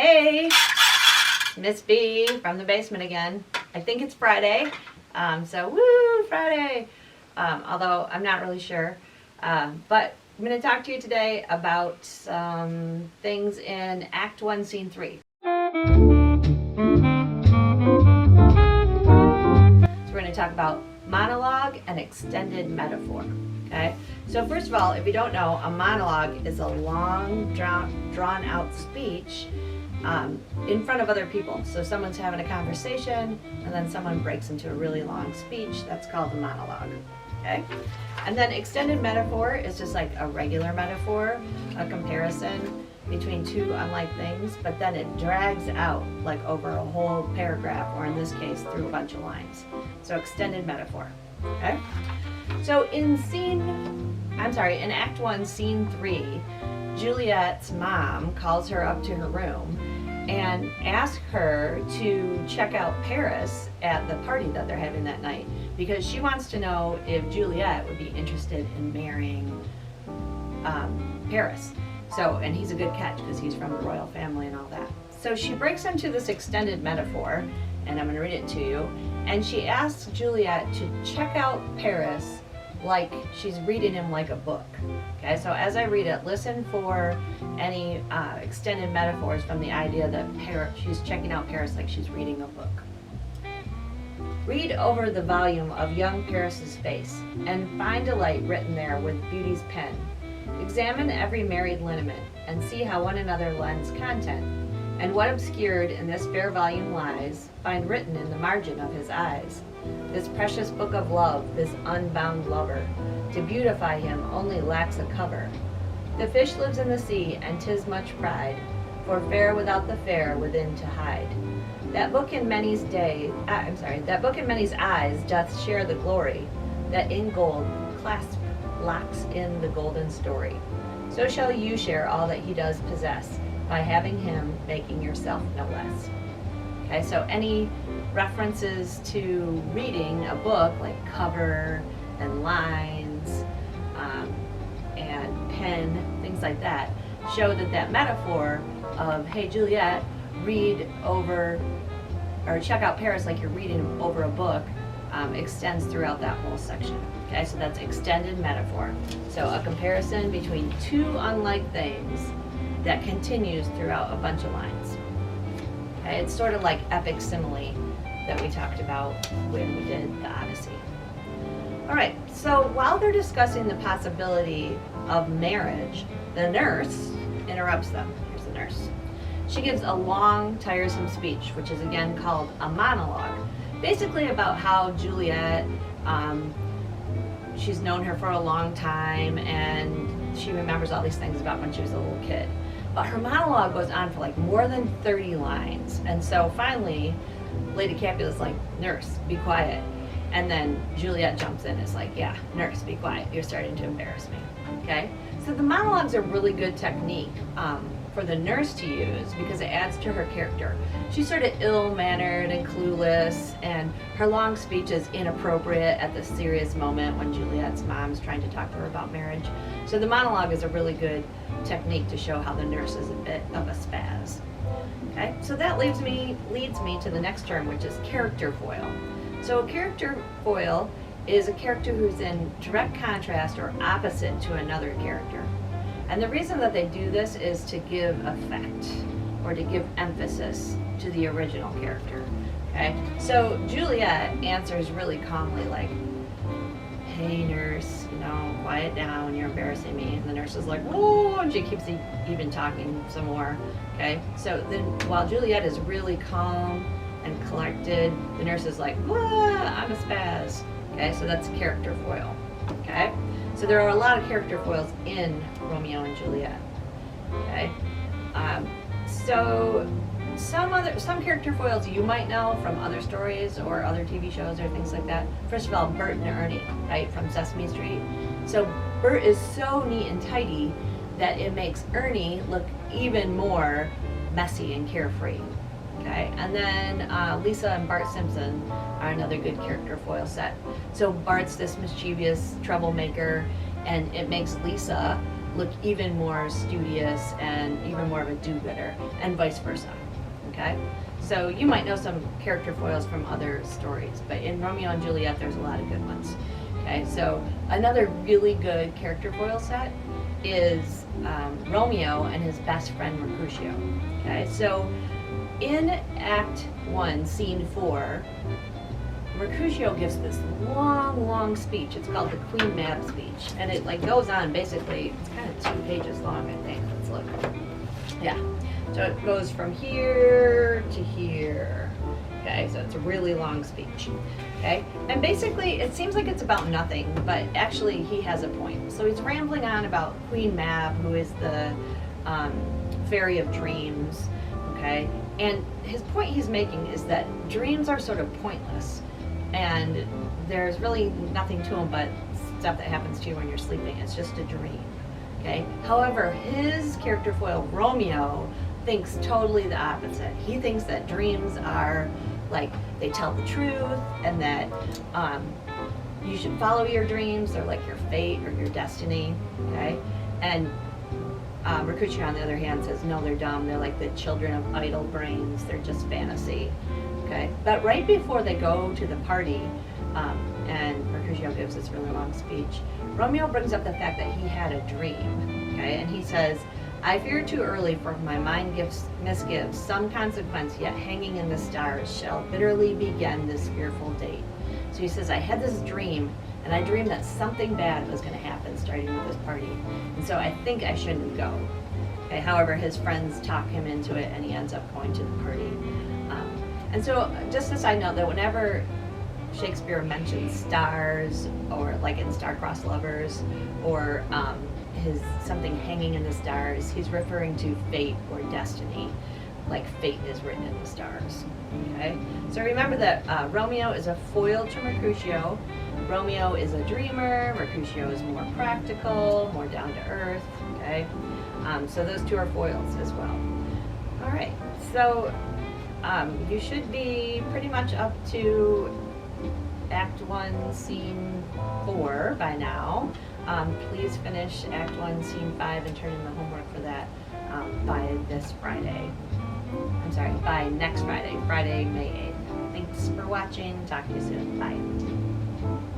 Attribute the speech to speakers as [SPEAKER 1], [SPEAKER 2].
[SPEAKER 1] Hey, Miss B from the basement again. I think it's Friday, so woo, Friday. Although I'm not really sure. But I'm going to talk to you today about things in Act 1, Scene 3. So we're going to talk about monologue and extended metaphor. Okay? So first of all, if you don't know, a monologue is a long, drawn out speech in front of other people. So someone's having a conversation and then someone breaks into a really long speech. That's called a monologue. Okay? And then extended metaphor is just like a regular metaphor, a comparison between two unlike things, but then it drags out like over a whole paragraph, or in this case through a bunch of lines. So extended metaphor. Okay? So in Act 1, Scene 3, Juliet's mom calls her up to her room and asks her to check out Paris at the party that they're having that night, because she wants to know if Juliet would be interested in marrying Paris. So, and he's a good catch because he's from the royal family and all that. So she breaks into this extended metaphor, and I'm going to read it to you, and she asks Juliet to check out Paris like she's reading him like a book. Okay, so as I read it, listen for any extended metaphors from the idea that she's checking out Paris like she's reading a book. Read over the volume of young Paris's face, and find a light written there with beauty's pen. Examine every married lineament, and see how one another lends content, and what obscured in this fair volume lies, find written in the margin of his eyes. This precious book of love, this unbound lover, to beautify him only lacks a cover. The fish lives in the sea, and 'tis much pride, for fair without the fair within to hide. That book in many's eyes doth share the glory, that in gold clasp locks in the golden story. So shall you share all that he does possess, by having him, making yourself no less. Okay, so any references to reading a book, like cover and lines and pen, things like that, show that metaphor of, hey Juliet, read over, or check out Paris like you're reading over a book, extends throughout that whole section. Okay, so that's extended metaphor. So a comparison between two unlike things that continues throughout a bunch of lines. Okay, it's sort of like epic simile that we talked about when we did the Odyssey. All right, so while they're discussing the possibility of marriage, the nurse interrupts them. Here's the nurse. She gives a long, tiresome speech, which is again called a monologue, basically about how Juliet, she's known her for a long time, and she remembers all these things about when she was a little kid. But her monologue goes on for like more than 30 lines. And so finally, Lady Capula's like, nurse, be quiet. And then Juliet jumps in and is like, yeah, nurse, be quiet. You're starting to embarrass me. Okay? So the monologue's a really good technique for the nurse to use because it adds to her character. She's sort of ill-mannered and clueless, and her long speech is inappropriate at the serious moment when Juliet's mom's trying to talk to her about marriage. So the monologue is a really good technique to show how the nurse is a bit of a spaz. Okay, so that leads me to the next term, which is character foil. So a character foil is a character who's in direct contrast or opposite to another character. And the reason that they do this is to give effect or to give emphasis to the original character. Okay, so Juliet answers really calmly, like, hey nurse, quiet down, you're embarrassing me. And the nurse is like, whoa, and she keeps even talking some more. Okay, so then while Juliet is really calm and collected, the nurse is like, whoa, I'm a spaz. Okay, so that's character foil. Okay, so there are a lot of character foils in Romeo and Juliet. Okay, so some character foils you might know from other stories or other TV shows or things like that. First of all, Bert and Ernie, right, from Sesame Street. So Bert is so neat and tidy that it makes Ernie look even more messy and carefree. Okay, and then Lisa and Bart Simpson are another good character foil set. So Bart's this mischievous troublemaker, and it makes Lisa look even more studious and even more of a do-gooder, and vice versa. Okay? So you might know some character foils from other stories, but in Romeo and Juliet, there's a lot of good ones. Okay, so another really good character foil set is Romeo and his best friend Mercutio. Okay, so in Act 1, Scene 4, Mercutio gives this long speech. It's called the Queen Mab speech, and it like goes on basically. It's kind of 2 pages long, I think. Let's look. Yeah, so it goes from here to here. Okay, so it's a really long speech. Okay, and basically it seems like it's about nothing, but actually he has a point. So he's rambling on about Queen Mab, who is the fairy of dreams. Okay, and his point he's making is that dreams are sort of pointless, and there's really nothing to them but stuff that happens to you when you're sleeping. It's just a dream. Okay. However, his character foil Romeo thinks totally the opposite. He thinks that dreams are like they tell the truth, and that you should follow your dreams. They're like your fate or your destiny. Okay, and Mercutio, on the other hand, says no, they're dumb. They're like the children of idle brains. They're just fantasy. Okay, but right before they go to the party, and Mercutio gives this really long speech, Romeo brings up the fact that he had a dream. Okay, and he says, I fear too early, for my mind misgives some consequence, yet hanging in the stars shall bitterly begin this fearful date. So he says, I had this dream, and I dreamed that something bad was going to happen starting with this party, and so I think I shouldn't go. Okay, however, his friends talk him into it, and he ends up going to the party. And so, just a side note, that whenever Shakespeare mentions stars, or like in Star-Crossed Lovers, or his something hanging in the stars, he's referring to fate or destiny, like fate is written in the stars. Okay, so remember that Romeo is a foil to Mercutio. Romeo is a dreamer. Mercutio is more practical, more down to earth. Okay, so those two are foils as well. All right, so you should be pretty much up to Act 1, Scene 4 by now. Please finish Act 1, Scene 5 and turn in the homework for that by this Friday. I'm sorry, by next Friday, Friday, May 8th. Thanks for watching. Talk to you soon. Bye.